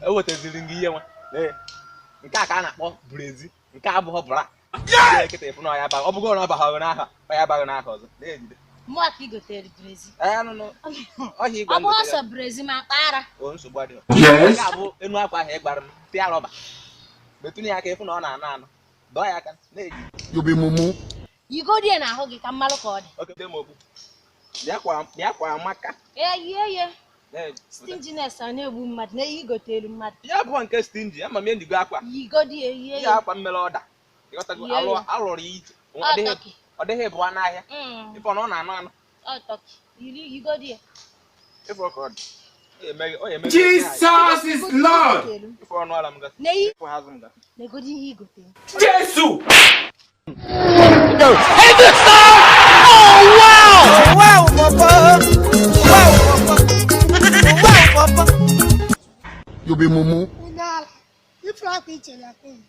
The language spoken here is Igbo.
ewetaziri gị ihe nwa nke a ka a na-akpọ brezi nke a abụghị bra ya ekete efu na ya ba ọ bụgo na ọ baghị n'aha ya baghị n'aha ọzọ na-ejide mụ ka ị gotere brezi nụnụ ọhịa igwe ọ bụ ọsọ brezi ma kpara o nsogbu adịghị nke a bụ enu akwa ahụ ị gbara m pịa rọba metụnye ya aka efu na ọ na-ana anụ dọọ ya aka na-eji yigodie na ahụ gị ka mmalụ ka ọ dị okete m okwu bịa kwa amaka ye stinginess a na-egbu mmadụ na ihe gotere mmadụ ya bụ nke stingy ama m endigo akwa yigodie ya akwa mmele ọda ịghọtago alụrụ ya ije ọ dịghị bụ n'ahịa ife ọ na-anụ anụ yigodie ife ọka ọ dị Jesus is Lord. ife ọnụ ala m ga ife hazụ m ga negodi ihe igotere Jesus. Wow, papa. You be mumu. Udala, if I pitch a lapin,